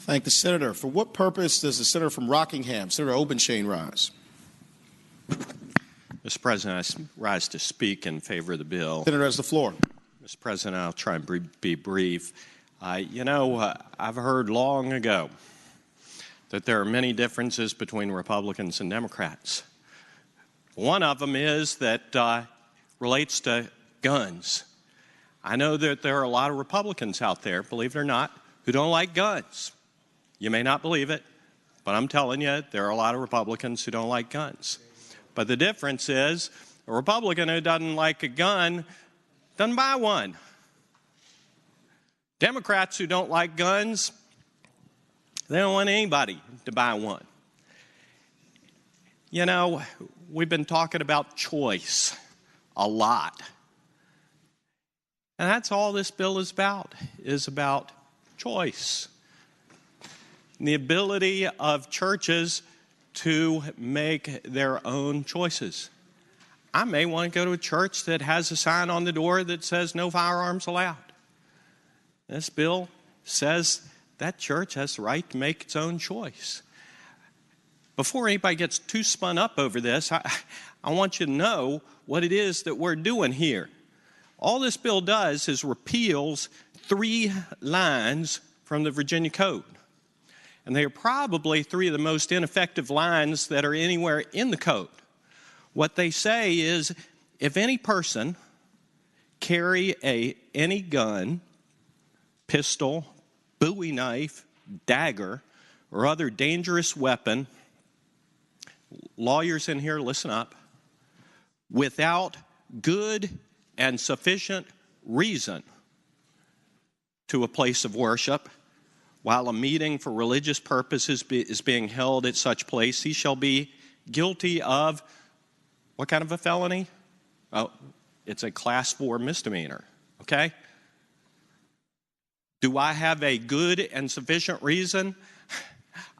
Thank the senator. For what purpose does the senator from Rockingham, Senator Obenshain, rise? Mr. President, I rise to speak in favor of the bill. Senator has the floor. Mr. President, I'll try and be brief. I've heard long ago that there are many differences between Republicans and Democrats. One of them is that relates to guns. I know that there are a lot of Republicans out there, believe it or not, who don't like guns. You may not believe it, but I'm telling you, there are a lot of Republicans who don't like guns. But the difference is a Republican who doesn't like a gun doesn't buy one. Democrats who don't like guns, they don't want anybody to buy one. You know, we've been talking about choice a lot. And that's all this bill is about choice. And the ability of churches to make their own choices. I may want to go to a church that has a sign on the door that says no firearms allowed. This bill says that church has the right to make its own choice. Before anybody gets too spun up over this, I want you to know what it is that we're doing here. All this bill does is repeals 3 lines from the Virginia Code. And they are probably 3 of the most ineffective lines that are anywhere in the code. What they say is, if any person carry any gun, pistol, bowie knife, dagger, or other dangerous weapon, lawyers in here, listen up, without good and sufficient reason to a place of worship, while a meeting for religious purposes is being held at such place, he shall be guilty of what kind of a felony? Oh, it's a class 4 misdemeanor, okay? Do I have a good and sufficient reason?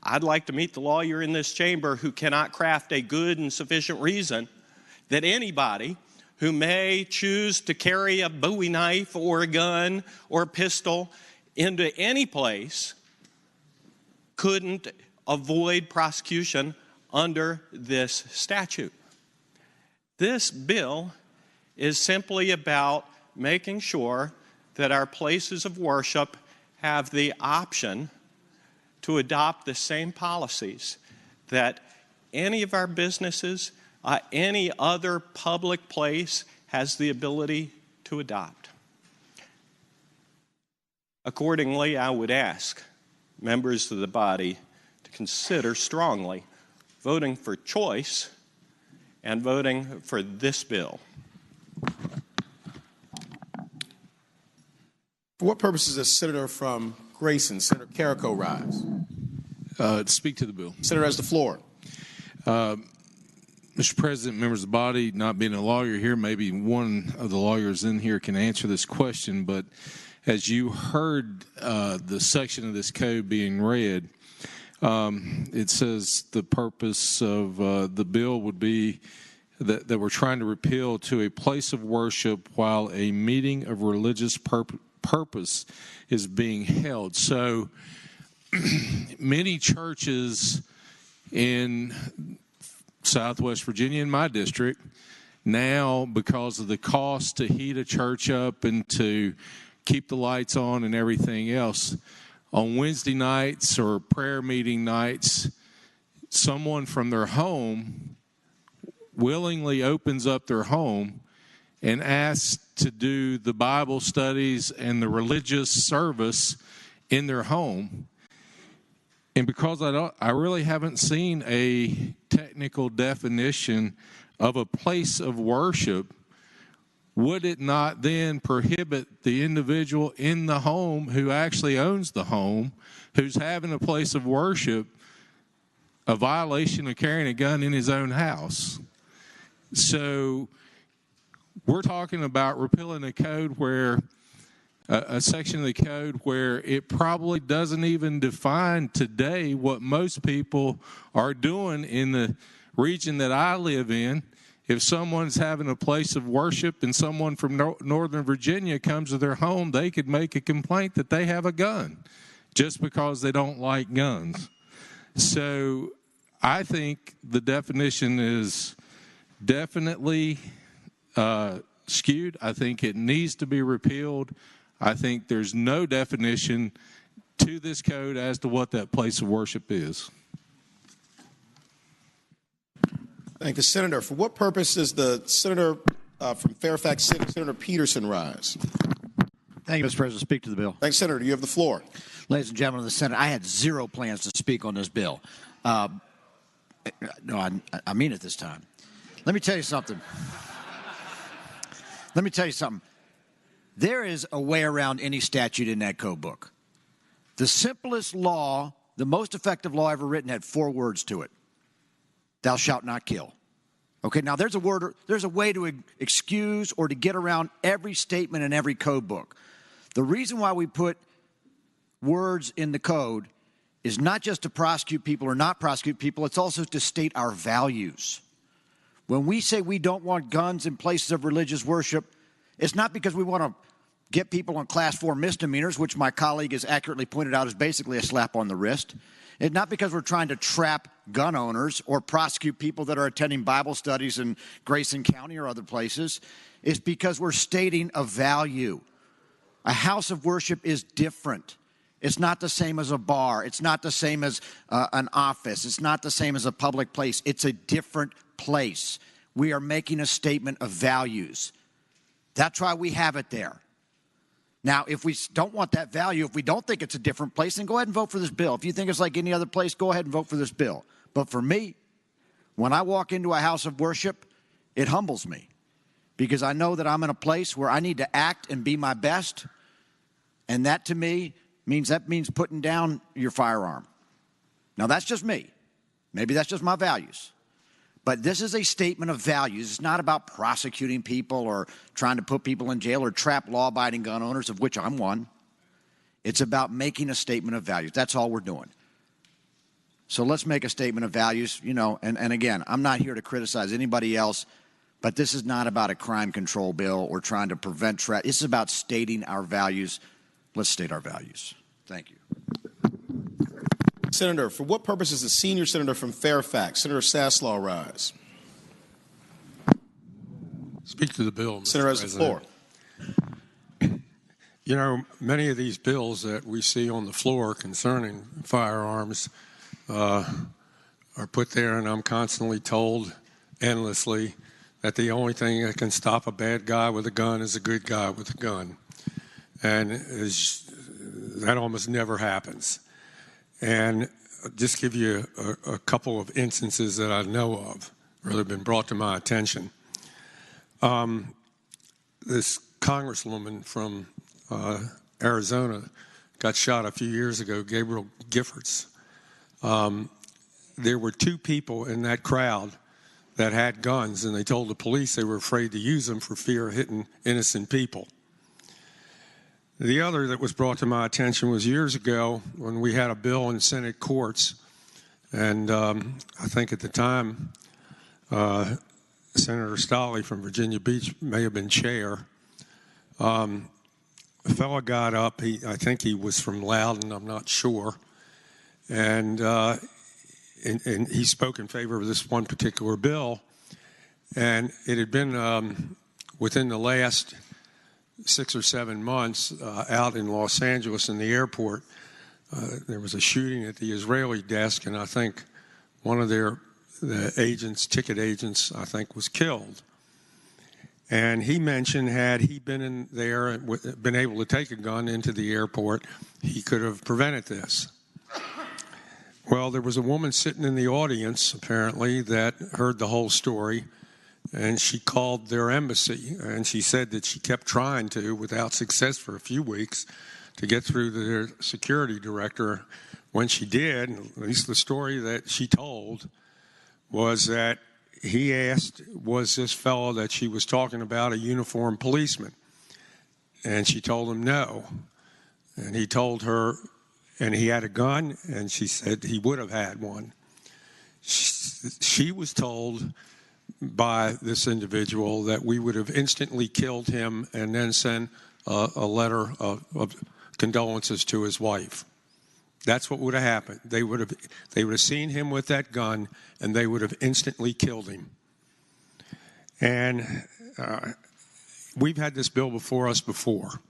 I'd like to meet the lawyer in this chamber who cannot craft a good and sufficient reason that anybody who may choose to carry a bowie knife or a gun or a pistol into any place couldn't avoid prosecution under this statute. This bill is simply about making sure that our places of worship have the option to adopt the same policies that any of our businesses, any other public place has the ability to adopt. Accordingly, I would ask members of the body to consider strongly voting for choice and voting for this bill. For what purpose does the senator from Grayson, Senator Carrico, rise? To speak to the bill. Senator has the floor. Mr. President, members of the body, not being a lawyer here, maybe one of the lawyers in here can answer this question, but as you heard the section of this code being read, it says the purpose of the bill would be that we're trying to repeal to a place of worship while a meeting of religious purpose is being held. So many churches in Southwest Virginia, in my district, now because of the cost to heat a church up and to keep the lights on and everything else, on Wednesday nights or prayer meeting nights, someone from their home willingly opens up their home and asks to do the Bible studies and the religious service in their home. And because I really haven't seen a technical definition of a place of worship, would it not then prohibit the individual in the home who actually owns the home, who's having a place of worship, a violation of carrying a gun in his own house? So we're talking about repealing a code where a section of the code where it probably doesn't even define today what most people are doing in the region that I live in. If someone's having a place of worship and someone from Northern Virginia comes to their home, they could make a complaint that they have a gun. just because they don't like guns. So I think the definition is definitely skewed. I think it needs to be repealed. I think there's no definition to this code as to what that place of worship is. Thank you, Senator. For what purpose does the senator from Fairfax City, Senator Peterson, rise? Thank you, Mr. President. Speak to the bill. Thanks, Senator. You have the floor. Ladies and gentlemen of the Senate, I had zero plans to speak on this bill. No, I mean it this time. Let me tell you something. There is a way around any statute in that code book. The simplest law, the most effective law ever written, had 4 words to it. Thou shalt not kill. Okay, now there's a way to excuse or to get around every statement in every code book. The reason why we put words in the code is not just to prosecute people or not prosecute people, it's also to state our values. When we say we don't want guns in places of religious worship, it's not because we want to get people on class 4 misdemeanors, which my colleague has accurately pointed out is basically a slap on the wrist. It's not because we're trying to trap gun owners or prosecute people that are attending Bible studies in Grayson County or other places. It's because we're stating a value. A house of worship is different. It's not the same as a bar. It's not the same as an office. It's not the same as a public place. It's a different place. We are making a statement of values. That's why we have it there. Now, if we don't want that value, if we don't think it's a different place, then go ahead and vote for this bill. If you think it's like any other place, go ahead and vote for this bill. But for me, when I walk into a house of worship, it humbles me because I know that I'm in a place where I need to act and be my best. And that, to me, means putting down your firearm. Now, that's just me. Maybe that's just my values. But this is a statement of values. It's not about prosecuting people or trying to put people in jail or trap law-abiding gun owners, of which I'm one. It's about making a statement of values. That's all we're doing. So let's make a statement of values, and again, I'm not here to criticize anybody else, but this is not about a crime control bill or trying to prevent trafficking. This is about stating our values. Let's state our values. Thank you. Senator, for what purpose does the senior senator from Fairfax, Senator Saslaw, rise? Speak to the bill, Mr. Senator has the floor. You know, many of these bills that we see on the floor concerning firearms are put there, and I'm constantly told endlessly that the only thing that can stop a bad guy with a gun is a good guy with a gun. And that almost never happens. And I'll just give you a couple of instances that I know of, or that have been brought to my attention. This congresswoman from Arizona got shot a few years ago, Gabrielle Giffords. There were 2 people in that crowd that had guns, and they told the police they were afraid to use them for fear of hitting innocent people. The other that was brought to my attention was years ago when we had a bill in Senate courts, and I think at the time Senator Stolley from Virginia Beach may have been chair. A fellow got up, I think he was from Loudon, I'm not sure, and he spoke in favor of this one particular bill, and it had been within the last 6 or 7 months out in Los Angeles in the airport. There was a shooting at the Israeli desk, and I think one of the agents, ticket agents, I think, was killed. And he mentioned had he been in there and been able to take a gun into the airport, he could have prevented this. Well, there was a woman sitting in the audience, apparently, that heard the whole story, and she called their embassy, and she said that she kept trying to, without success for a few weeks, to get through to their security director. When she did, at least the story that she told, was that he asked, was this fellow that she was talking about a uniformed policeman? And she told him no. And he told her, and he had a gun, and she said he would have had one. She was told by this individual that we would have instantly killed him and then sent a letter of condolences to his wife. That's what would have happened. They would have seen him with that gun, and they would have instantly killed him. And we've had this bill before us before.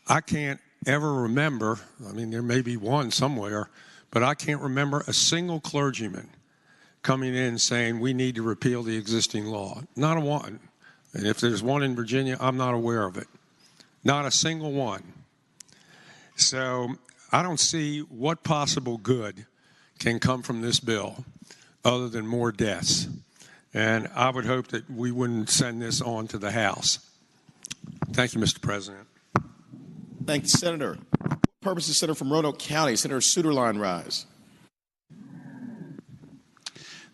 I can't ever remember, I mean, there may be one somewhere, but I can't remember a single clergyman coming in saying we need to repeal the existing law. Not a one. And if there's one in Virginia, I'm not aware of it. Not a single one. So I don't see what possible good can come from this bill other than more deaths. And I would hope that we wouldn't send this on to the House. Thank you, Mr. President. Thank you, Senator. What purpose is Senator from Roanoke County? Senator Suderline rise.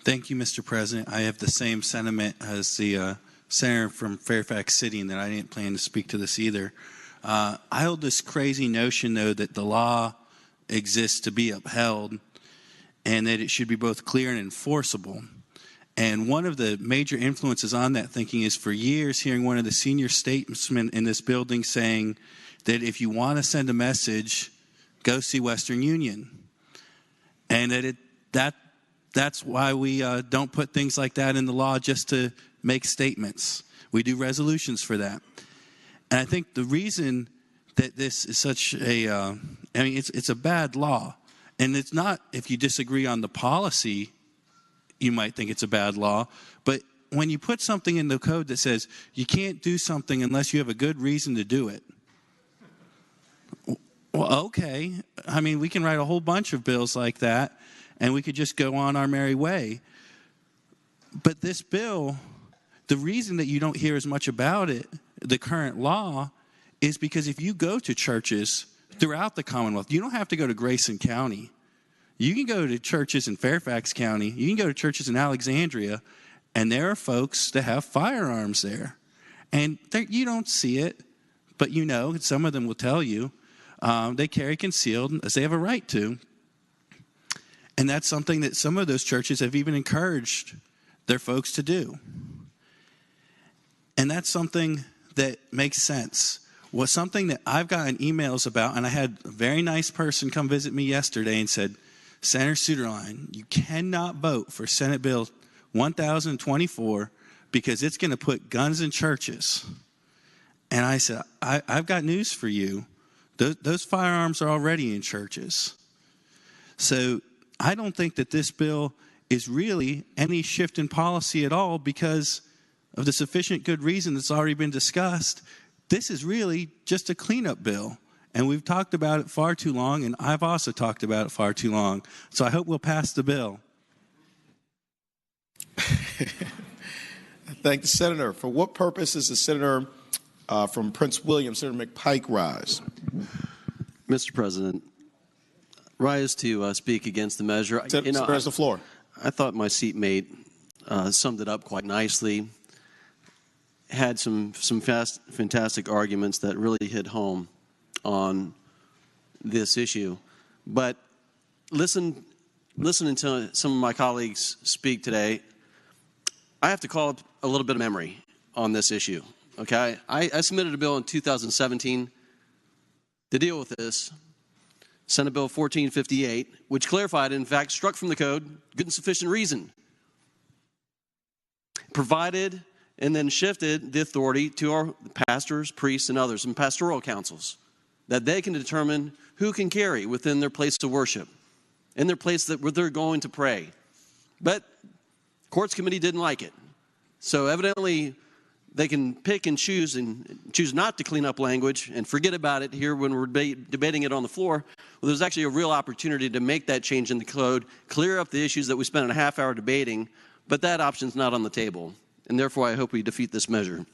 Thank you, Mr. President. I have the same sentiment as the senator from Fairfax City, and that I didn't plan to speak to this either. I hold this crazy notion, though, that the law exists to be upheld and that it should be both clear and enforceable. And one of the major influences on that thinking is for years hearing one of the senior statesmen in this building saying that if you want to send a message, go see Western Union. And that's why we don't put things like that in the law just to make statements. We do resolutions for that. And I think the reason that this is such a, it's a bad law. And it's not, if you disagree on the policy, you might think it's a bad law. But when you put something in the code that says you can't do something unless you have a good reason to do it, well, okay. I mean, we can write a whole bunch of bills like that, and we could just go on our merry way. But this bill, the reason that you don't hear as much about it, the current law, is because if you go to churches throughout the Commonwealth, you don't have to go to Grayson County. You can go to churches in Fairfax County. You can go to churches in Alexandria, and there are folks that have firearms there. And you don't see it, but you know, some of them will tell you, they carry concealed as they have a right to. And that's something that some of those churches have even encouraged their folks to do. And that's something that makes sense. Was something that I've gotten emails about, and I had a very nice person come visit me yesterday and said, Senator Suderline, you cannot vote for Senate Bill 1024 because it's going to put guns in churches. And I said, I've got news for you. Those firearms are already in churches. So I don't think that this bill is really any shift in policy at all because of the sufficient good reason that's already been discussed. This is really just a cleanup bill. And we've talked about it far too long, and I've also talked about it far too long. So I hope we'll pass the bill. Thank the senator. For what purpose is the senator from Prince William, Senator McPike, rise? Mr. President, rise to speak against the measure. Senator has the floor. I thought my seatmate summed it up quite nicely. Had some fantastic arguments that really hit home on this issue. But listening to some of my colleagues speak today, I have to call up a little bit of memory on this issue. Okay, I submitted a bill in 2017 to deal with this, Senate Bill 1458, which clarified, in fact, struck from the code, good and sufficient reason, provided and then shifted the authority to our pastors, priests, and others, and pastoral councils, that they can determine who can carry within their place of worship, in their place where they're going to pray. But courts committee didn't like it. So evidently they can pick and choose not to clean up language and forget about it here when we're debating it on the floor. Well, there's actually a real opportunity to make that change in the code, clear up the issues that we spent a half hour debating, but that option's not on the table. And therefore, I hope we defeat this measure.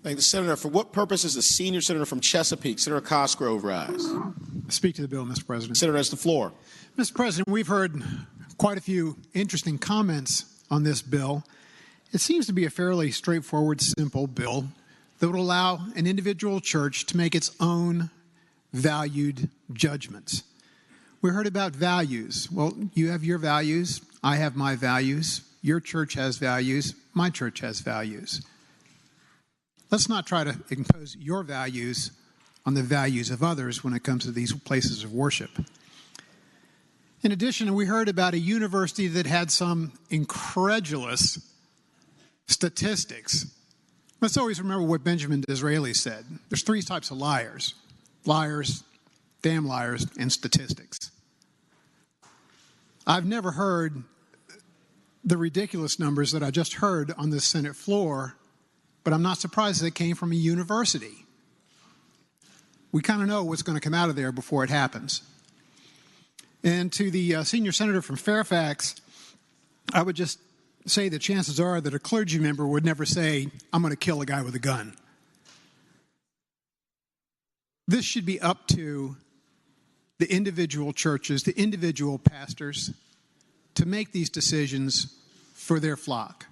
Thank the senator. For what purpose is the senior senator from Chesapeake, Senator Cosgrove, rise? Speak to the bill, Mr. President. Senator has the floor. Mr. President, we've heard quite a few interesting comments on this bill. It seems to be a fairly straightforward, simple bill that would allow an individual church to make its own valued judgments. We heard about values. Well, you have your values. I have my values. Your church has values. My church has values. Let's not try to impose your values on the values of others when it comes to these places of worship. In addition, we heard about a university that had some incredulous statistics. Let's always remember what Benjamin Disraeli said. There's three types of liars: liars, damn liars, and statistics. I've never heard the ridiculous numbers that I just heard on the Senate floor, but I'm not surprised that it came from a university. We kind of know what's going to come out of there before it happens. And to the senior senator from Fairfax, I would just say the chances are that a clergy member would never say, I'm going to kill a guy with a gun. This should be up to the individual churches, the individual pastors, to make these decisions for their flock.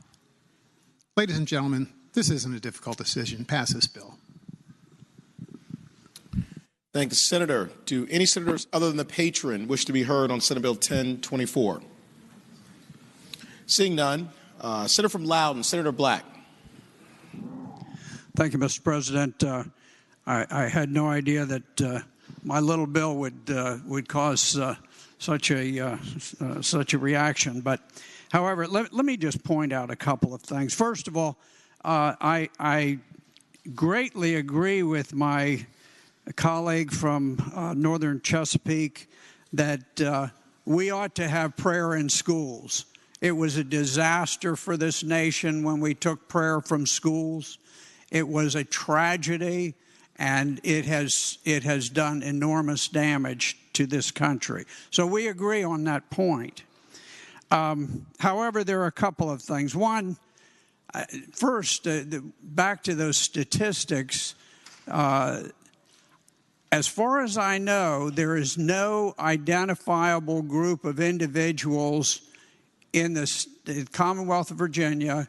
Ladies and gentlemen, this isn't a difficult decision. Pass this bill. Thank the senator. Do any senators other than the patron wish to be heard on Senate Bill 1024? Seeing none, Senator from Loudoun, Senator Black. Thank you, Mr. President. I had no idea that my little bill would cause such a reaction. But, however, let me just point out a couple of things. First of all, I greatly agree with my colleague from northern Chesapeake that we ought to have prayer in schools. It was a disaster for this nation when we took prayer from schools. It was a tragedy, and it has done enormous damage to this country. So we agree on that point. However, there are a couple of things. One, first, back to those statistics, as far as I know, there is no identifiable group of individuals in the Commonwealth of Virginia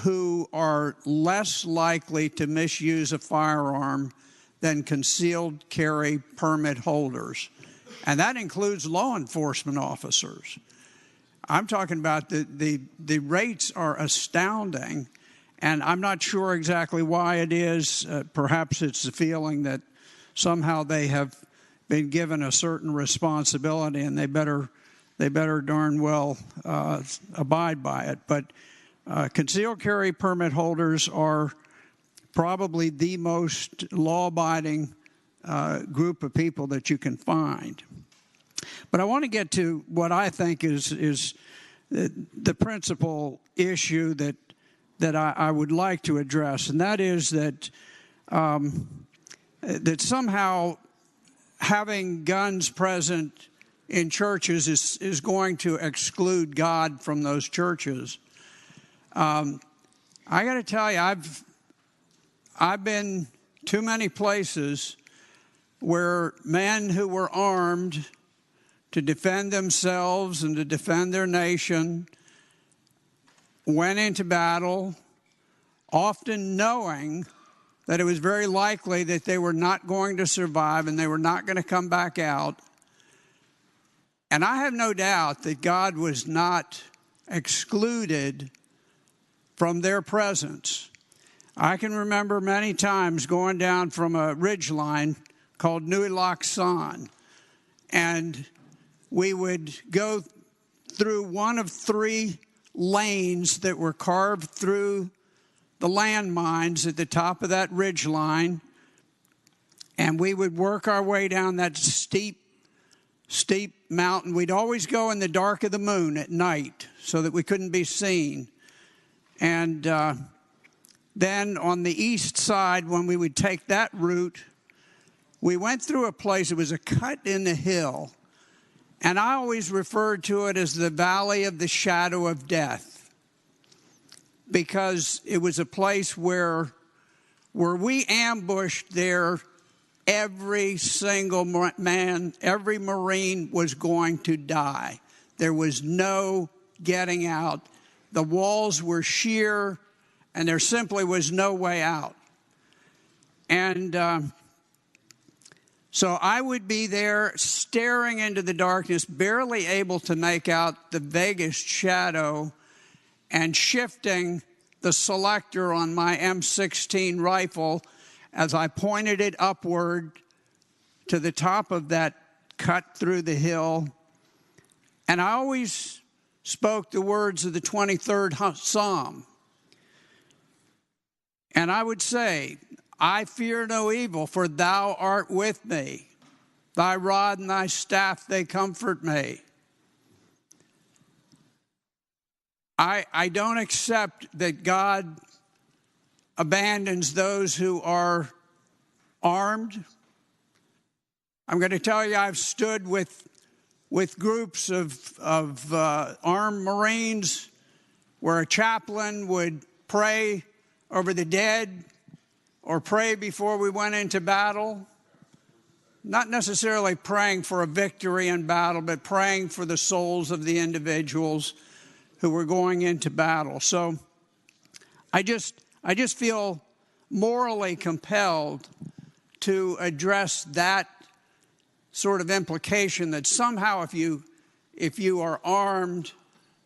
who are less likely to misuse a firearm than concealed carry permit holders. And that includes law enforcement officers. I'm talking about the rates are astounding, and I'm not sure exactly why it is. Perhaps it's the feeling that somehow they have been given a certain responsibility and they better darn well abide by it. But concealed carry permit holders are probably the most law-abiding group of people that you can find. But I want to get to what I think is the principal issue that I would like to address, and that is that that somehow having guns present in churches is going to exclude God from those churches. I got to tell you, I've been too many places where men who were armed to defend themselves and to defend their nation went into battle, often knowing that it was very likely that they were not going to survive and they were not going to come back out. And I have no doubt that God was not excluded from their presence. I can remember many times going down from a ridge line called Nui Lac San, and we would go through one of three lanes that were carved through the landmines at the top of that ridge line, and we would work our way down that steep mountain. We'd always go in the dark of the moon at night so that we couldn't be seen. And then on the east side, when we would take that route, we went through a place, it was a cut in the hill, and I always referred to it as the Valley of the Shadow of Death, because it was a place where we ambushed there. Every single man, every Marine was going to die. There was no getting out. The walls were sheer, and there simply was no way out. And so I would be there staring into the darkness, barely able to make out the vaguest shadow, and shifting the selector on my M16 rifle as I pointed it upward to the top of that cut through the hill. And I always spoke the words of the 23rd Psalm. And I would say, I fear no evil, for thou art with me. Thy rod and thy staff, they comfort me. I don't accept that God abandons those who are armed. I'm going to tell you, I've stood with groups of armed Marines where a chaplain would pray over the dead or pray before we went into battle. Not necessarily praying for a victory in battle, but praying for the souls of the individuals who were going into battle. So I just feel morally compelled to address that sort of implication that somehow if you are armed,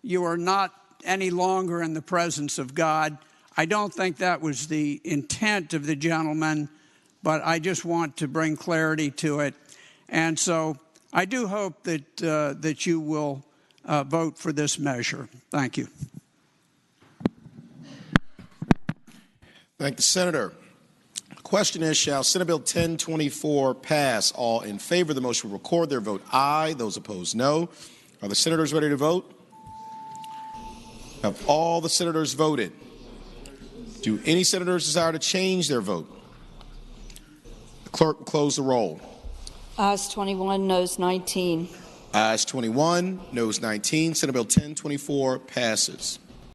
you are not any longer in the presence of God. I don't think that was the intent of the gentleman, but I just want to bring clarity to it. And so I do hope that you will vote for this measure. Thank you. Thank the Senator. The question is, shall Senate Bill 1024 pass? All in favor of the motion will record their vote aye. Those opposed, no. Are the senators ready to vote? Have all the senators voted? Do any senators desire to change their vote? The clerk will close the roll. Ayes 21, noes 19. Ayes 21, noes 19. Senate Bill 1024 passes.